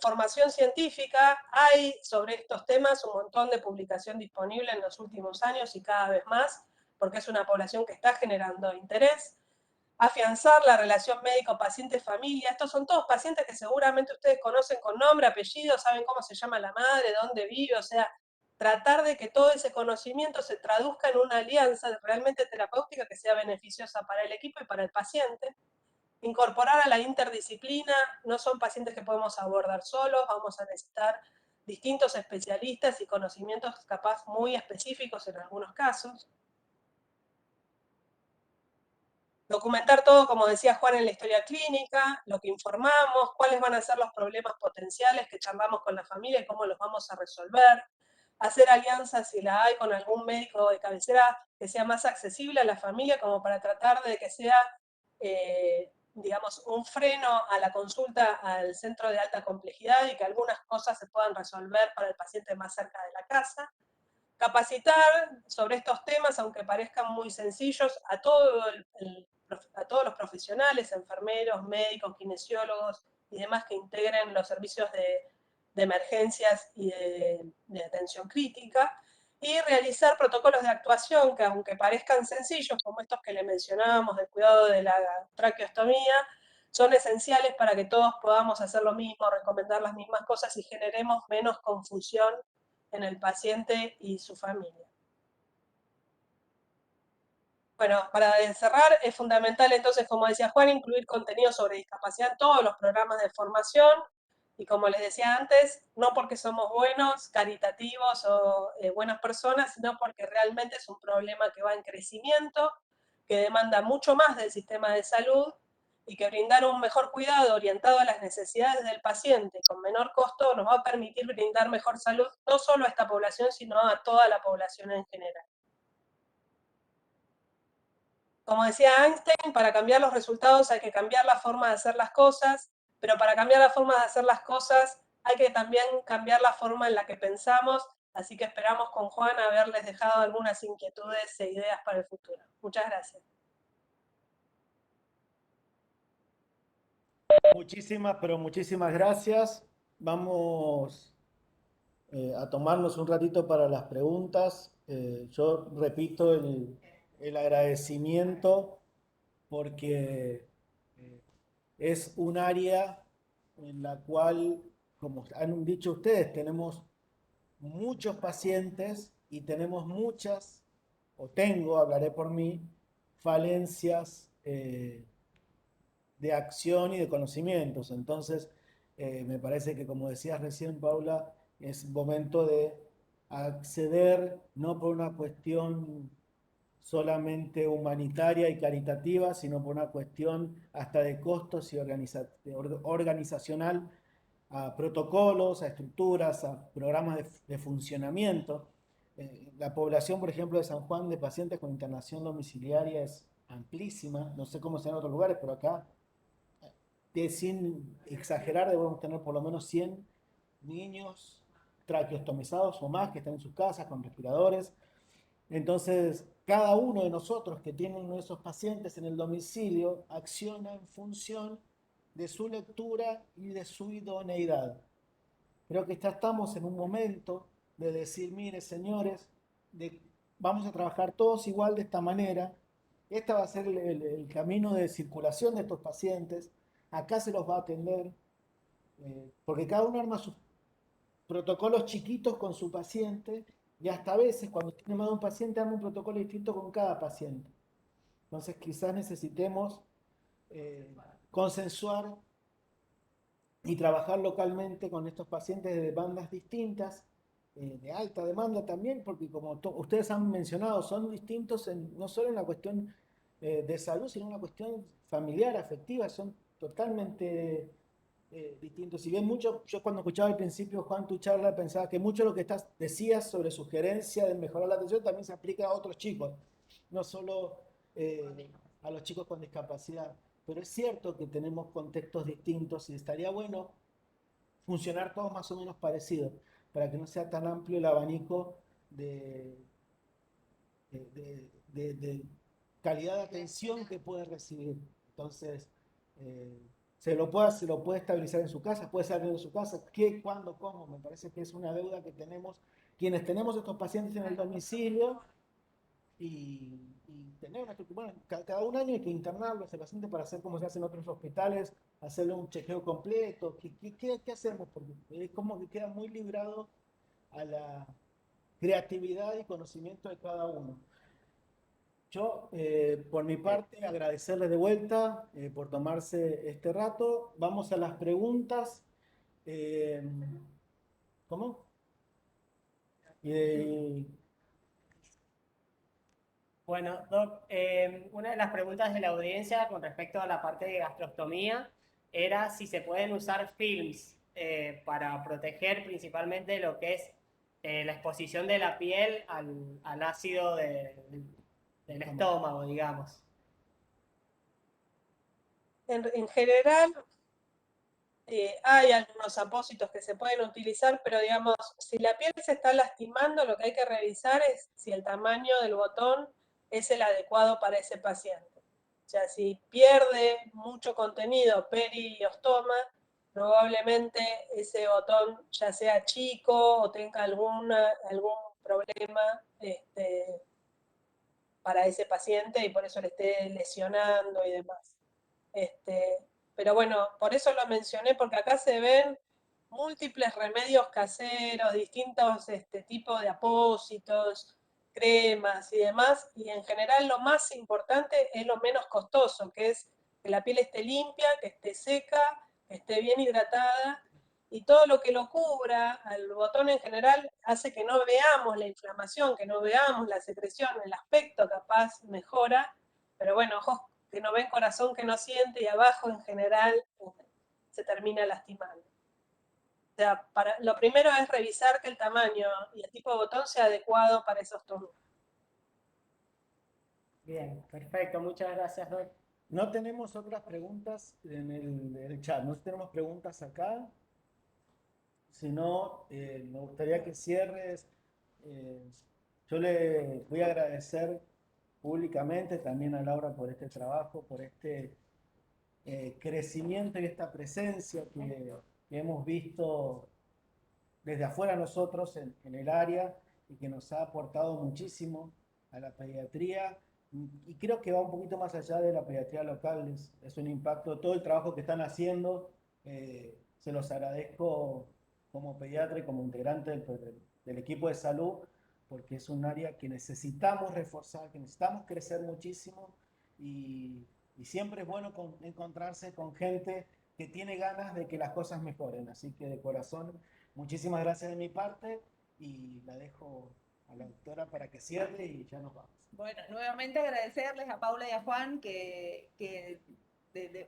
formación científica. Hay sobre estos temas un montón de publicación disponible en los últimos años y cada vez más, porque es una población que está generando interés. Afianzar la relación médico-paciente-familia. Estos son todos pacientes que seguramente ustedes conocen con nombre, apellido, saben cómo se llama la madre, dónde vive, o sea, tratar de que todo ese conocimiento se traduzca en una alianza realmente terapéutica que sea beneficiosa para el equipo y para el paciente. Incorporar a la interdisciplina, no son pacientes que podemos abordar solos, vamos a necesitar distintos especialistas y conocimientos capaz muy específicos en algunos casos. Documentar todo, como decía Juan, en la historia clínica, lo que informamos, cuáles van a ser los problemas potenciales que charlamos con la familia y cómo los vamos a resolver. Hacer alianzas, si la hay, con algún médico de cabecera que sea más accesible a la familia, como para tratar de que sea, digamos, un freno a la consulta al centro de alta complejidad y que algunas cosas se puedan resolver para el paciente más cerca de la casa. Capacitar sobre estos temas, aunque parezcan muy sencillos, a todos los profesionales, enfermeros, médicos, kinesiólogos y demás que integren los servicios de emergencias y de atención crítica, y realizar protocolos de actuación que, aunque parezcan sencillos, como estos que le mencionábamos del cuidado de la traqueostomía, son esenciales para que todos podamos hacer lo mismo, recomendar las mismas cosas y generemos menos confusión en el paciente y su familia. Bueno, para cerrar, es fundamental entonces, como decía Juan, incluir contenido sobre discapacidad en todos los programas de formación, y como les decía antes, no porque somos buenos, caritativos o buenas personas, sino porque realmente es un problema que va en crecimiento, que demanda mucho más del sistema de salud, y que brindar un mejor cuidado orientado a las necesidades del paciente con menor costo nos va a permitir brindar mejor salud no solo a esta población, sino a toda la población en general. Como decía Einstein, para cambiar los resultados hay que cambiar la forma de hacer las cosas, pero para cambiar la forma de hacer las cosas hay que también cambiar la forma en la que pensamos, así que esperamos con Juan haberles dejado algunas inquietudes e ideas para el futuro. Muchas gracias. Muchísimas, pero muchísimas gracias. Vamos a tomarnos un ratito para las preguntas. Yo repito el agradecimiento porque es un área en la cual, como han dicho ustedes, tenemos muchos pacientes y tenemos muchas, o tengo, hablaré por mí, falencias de acción y de conocimientos. Entonces, me parece que, como decías recién, Paula, es momento de acceder, no por una cuestión solamente humanitaria y caritativa, sino por una cuestión hasta de costos y organizacional, a protocolos, a estructuras, a programas de funcionamiento. La población, por ejemplo, de San Juan de pacientes con internación domiciliaria es amplísima. No sé cómo será en otros lugares, pero acá, sin exagerar, debemos tener por lo menos 100 niños traqueostomizados o más que están en sus casas con respiradores. Entonces, cada uno de nosotros que tiene uno de esos pacientes en el domicilio acciona en función de su lectura y de su idoneidad. Creo que ya estamos en un momento de decir, mire, señores, vamos a trabajar todos igual de esta manera. Este va a ser el camino de circulación de estos pacientes. Acá se los va a atender, porque cada uno arma sus protocolos chiquitos con su paciente y hasta a veces cuando tiene más de un paciente arma un protocolo distinto con cada paciente. Entonces quizás necesitemos consensuar y trabajar localmente con estos pacientes de demandas distintas, de alta demanda también, porque como ustedes han mencionado, son distintos no solo en la cuestión de salud, sino en la cuestión familiar, afectiva, son totalmente distintos. Si bien mucho, yo cuando escuchaba al principio, Juan, tu charla, pensaba que mucho de lo que decías sobre sugerencia de mejorar la atención también se aplica a otros chicos, no solo a los chicos con discapacidad. Pero es cierto que tenemos contextos distintos y estaría bueno funcionar todos más o menos parecidos, para que no sea tan amplio el abanico de calidad de atención que puede recibir. Entonces, se lo puede estabilizar en su casa, puede salir de su casa, qué, cuándo, cómo. Me parece que es una deuda que tenemos quienes tenemos estos pacientes en el domicilio y tener una estructura. Bueno, cada un año hay que internarlo a ese paciente para hacer como se hace en otros hospitales, hacerle un chequeo completo. ¿Qué hacemos? Porque es como que queda muy librado a la creatividad y conocimiento de cada uno. Yo, por mi parte, agradecerles de vuelta por tomarse este rato. Vamos a las preguntas. ¿Cómo? Bueno, Doc, una de las preguntas de la audiencia con respecto a la parte de gastrostomía era si se pueden usar films para proteger principalmente lo que es la exposición de la piel al ácido del estómago, digamos. En general, hay algunos apósitos que se pueden utilizar, pero digamos, si la piel se está lastimando, lo que hay que revisar es si el tamaño del botón es el adecuado para ese paciente. O sea, si pierde mucho contenido periostoma, probablemente ese botón ya sea chico o tenga algún problema para ese paciente y por eso le esté lesionando y demás. Pero bueno, por eso lo mencioné, porque acá se ven múltiples remedios caseros, distintos tipos de apósitos, cremas y demás, y en general lo más importante es lo menos costoso, que es que la piel esté limpia, que esté seca, que esté bien hidratada, y todo lo que lo cubra al botón en general hace que no veamos la inflamación, que no veamos la secreción, el aspecto capaz mejora, pero bueno, ojos que no ven, corazón que no siente, y abajo en general se termina lastimando. O sea, lo primero es revisar que el tamaño y el tipo de botón sea adecuado para esos turnos. Bien, perfecto, muchas gracias, Doc. No tenemos otras preguntas en el chat, no tenemos preguntas acá. Si no, me gustaría que cierres. Yo le voy a agradecer públicamente también a Laura por este trabajo, por este crecimiento y esta presencia que hemos visto desde afuera nosotros en el área y que nos ha aportado muchísimo a la pediatría. Y creo que va un poquito más allá de la pediatría local, es un impacto, todo el trabajo que están haciendo, se los agradezco como pediatra y como integrante del equipo de salud, porque es un área que necesitamos reforzar, que necesitamos crecer muchísimo y siempre es bueno encontrarse con gente que tiene ganas de que las cosas mejoren. Así que de corazón, muchísimas gracias de mi parte y la dejo a la doctora para que cierre y ya nos vamos. Bueno, nuevamente agradecerles a Paula y a Juan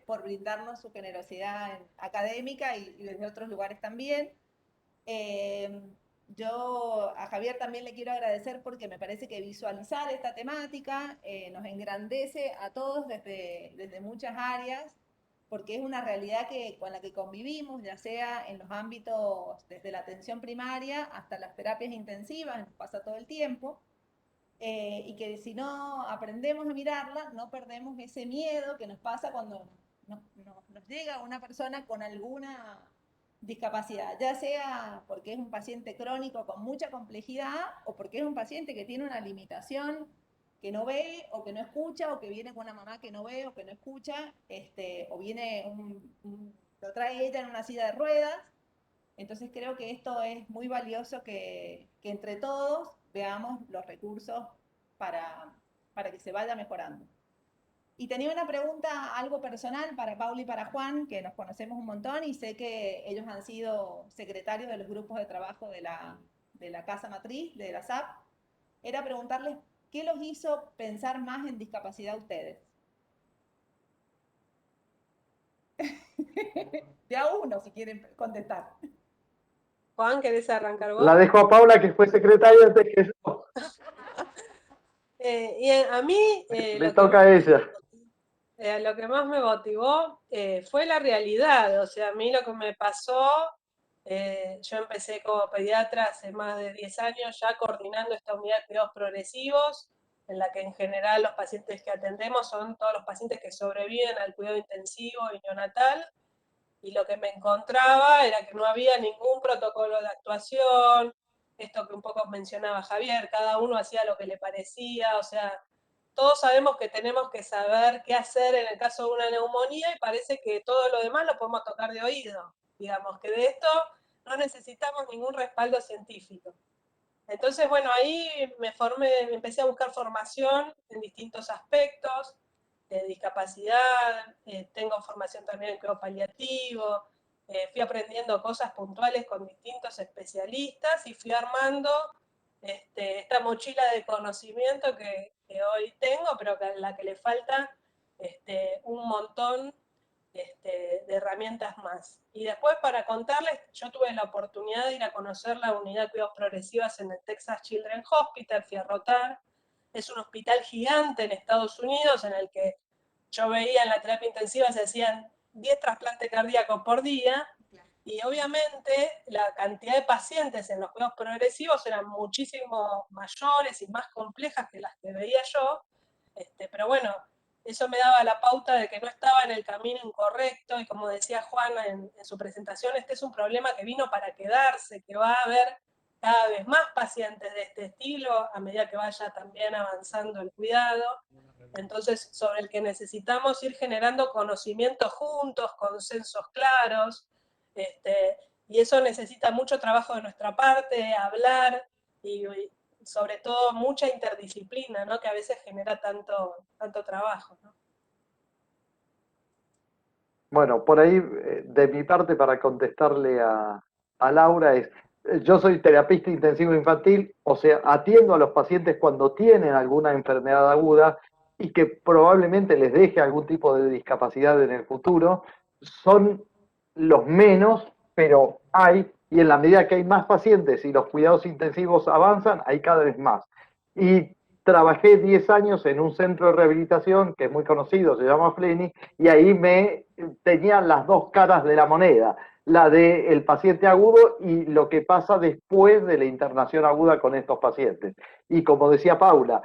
por brindarnos su generosidad académica y desde otros lugares también. Yo a Javier también le quiero agradecer porque me parece que visualizar esta temática nos engrandece a todos desde muchas áreas, porque es una realidad con la que convivimos, ya sea en los ámbitos desde la atención primaria hasta las terapias intensivas, nos pasa todo el tiempo. Y que si no aprendemos a mirarla, no perdemos ese miedo que nos pasa cuando nos llega una persona con alguna discapacidad, ya sea porque es un paciente crónico con mucha complejidad o porque es un paciente que tiene una limitación que no ve o que no escucha o que viene con una mamá que no ve o que no escucha, o viene lo trae ella en una silla de ruedas. Entonces creo que esto es muy valioso que entre todos veamos los recursos para que se vaya mejorando. Y tenía una pregunta algo personal para Paula y para Juan, que nos conocemos un montón y sé que ellos han sido secretarios de los grupos de trabajo de la casa matriz, de la SAP. Era preguntarles qué los hizo pensar más en discapacidad a ustedes. De a uno, si quieren contestar. Juan, ¿querés arrancar vos? La dejo a Paula, que fue secretaria antes que yo. Y a mí Le toca a ella. lo que más me motivó fue la realidad. O sea, a mí lo que me pasó, yo empecé como pediatra hace más de 10 años ya coordinando esta unidad de cuidados progresivos, en la que en general los pacientes que atendemos son todos los pacientes que sobreviven al cuidado intensivo y neonatal. Y lo que me encontraba era que no había ningún protocolo de actuación, esto que un poco mencionaba Javier, cada uno hacía lo que le parecía, o sea, todos sabemos que tenemos que saber qué hacer en el caso de una neumonía y parece que todo lo demás lo podemos tocar de oído, digamos, que de esto no necesitamos ningún respaldo científico. Entonces, bueno, ahí me empecé a buscar formación en distintos aspectos, de discapacidad, tengo formación también en cuidado paliativo, fui aprendiendo cosas puntuales con distintos especialistas y fui armando esta mochila de conocimiento que hoy tengo, pero a la que le falta un montón de herramientas más. Y después, para contarles, yo tuve la oportunidad de ir a conocer la unidad de cuidados progresivos en el Texas Children's Hospital, fui a rotar. Es un hospital gigante en Estados Unidos en el que yo veía en la terapia intensiva se hacían 10 trasplantes cardíacos por día y obviamente la cantidad de pacientes en los cuidados progresivos eran muchísimo mayores y más complejas que las que veía yo, pero bueno, eso me daba la pauta de que no estaba en el camino incorrecto y como decía Juana en su presentación, este es un problema que vino para quedarse, que va a haber cada vez más pacientes de este estilo a medida que vaya también avanzando el cuidado. Entonces, sobre el que necesitamos ir generando conocimientos juntos, consensos claros, y eso necesita mucho trabajo de nuestra parte, hablar y sobre todo mucha interdisciplina, ¿no? Que a veces genera tanto trabajo, ¿no? Bueno, por ahí, de mi parte, para contestarle a Laura, yo soy terapista intensivo infantil, o sea, atiendo a los pacientes cuando tienen alguna enfermedad aguda y que probablemente les deje algún tipo de discapacidad en el futuro, son los menos, pero hay, y en la medida que hay más pacientes y los cuidados intensivos avanzan, hay cada vez más. Y trabajé 10 años en un centro de rehabilitación que es muy conocido, se llama Fleni, y ahí me tenían las dos caras de la moneda, la del paciente agudo y lo que pasa después de la internación aguda con estos pacientes. Y como decía Paula,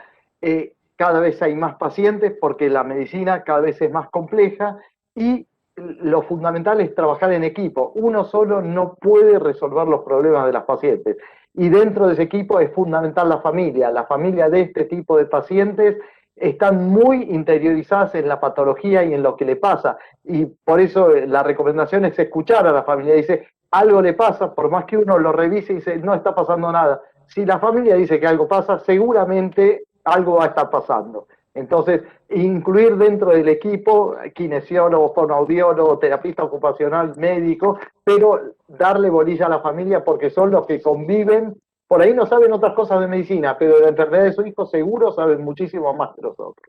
cada vez hay más pacientes porque la medicina cada vez es más compleja y lo fundamental es trabajar en equipo. Uno solo no puede resolver los problemas de las pacientes. Y dentro de ese equipo es fundamental la familia. La familia de este tipo de pacientes están muy interiorizadas en la patología y en lo que le pasa. Y por eso la recomendación es escuchar a la familia. Dice, algo le pasa, por más que uno lo revise y dice, no está pasando nada. Si la familia dice que algo pasa, seguramente algo va a estar pasando. Entonces, incluir dentro del equipo kinesiólogos, fonoaudiólogos, terapista ocupacional, médico, pero darle bolilla a la familia porque son los que conviven. Por ahí no saben otras cosas de medicina, pero de la enfermedad de su hijo seguro saben muchísimo más que nosotros.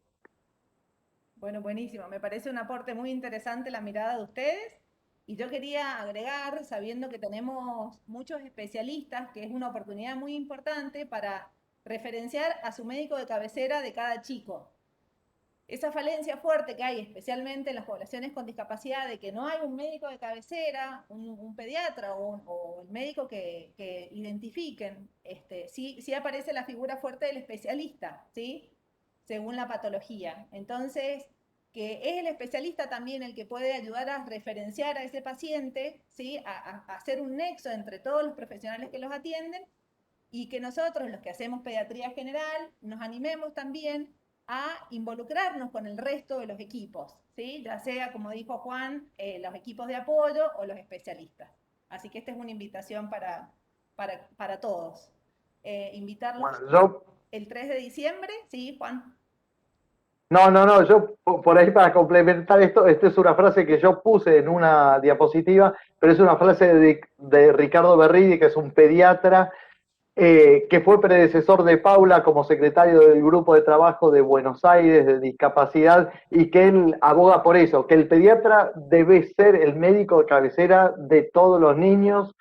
Bueno, buenísimo. Me parece un aporte muy interesante la mirada de ustedes. Y yo quería agregar, sabiendo que tenemos muchos especialistas, que es una oportunidad muy importante para referenciar a su médico de cabecera de cada chico. Esa falencia fuerte que hay, especialmente en las poblaciones con discapacidad, de que no hay un médico de cabecera, un pediatra o el médico que identifiquen, sí aparece la figura fuerte del especialista, ¿sí? Según la patología. Entonces, que es el especialista también el que puede ayudar a referenciar a ese paciente, ¿sí? A hacer un nexo entre todos los profesionales que los atienden y que nosotros, los que hacemos pediatría general, nos animemos también a involucrarnos con el resto de los equipos, ¿sí? Ya sea, como dijo Juan, los equipos de apoyo o los especialistas. Así que esta es una invitación para todos. Invitarlos el 3 de diciembre, ¿sí, Juan? No, yo por ahí para complementar esto, esta es una frase que yo puse en una diapositiva, pero es una frase de Ricardo Berridi, que es un pediatra, que fue predecesor de Paula como secretario del Grupo de Trabajo de Buenos Aires de Discapacidad, y que él aboga por eso, que el pediatra debe ser el médico de cabecera de todos los niños,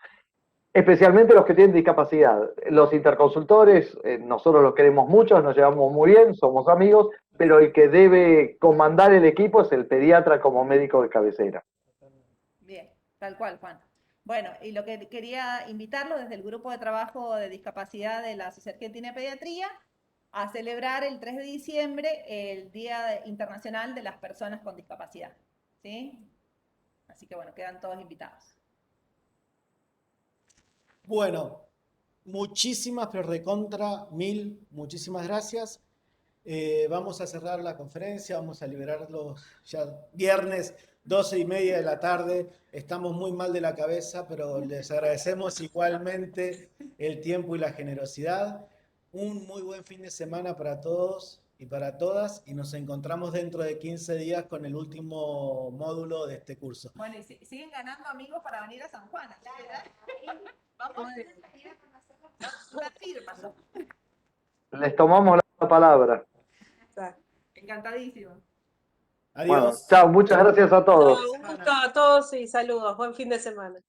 especialmente los que tienen discapacidad. Los interconsultores, nosotros los queremos mucho, nos llevamos muy bien, somos amigos, pero el que debe comandar el equipo es el pediatra como médico de cabecera. Bien, tal cual, Juan. Bueno, y lo que quería invitarlo desde el grupo de trabajo de discapacidad de la Sociedad Argentina de Pediatría a celebrar el 3 de diciembre el Día Internacional de las Personas con Discapacidad, ¿sí? Así que bueno, quedan todos invitados. Bueno, muchísimas, pero recontra mil, muchísimas gracias. Vamos a cerrar la conferencia, vamos a liberarlos ya viernes 12:30 de la tarde. Estamos muy mal de la cabeza, pero les agradecemos igualmente el tiempo y la generosidad. Un muy buen fin de semana para todos y para todas, y nos encontramos dentro de 15 días con el último módulo de este curso. Bueno, y siguen ganando amigos para venir a San Juan, ¿verdad? Vamos a una firma. Les tomamos la palabra. Encantadísimo. Adiós. Bueno, chao, muchas gracias a todos. Un gusto a todos y saludos. Buen fin de semana.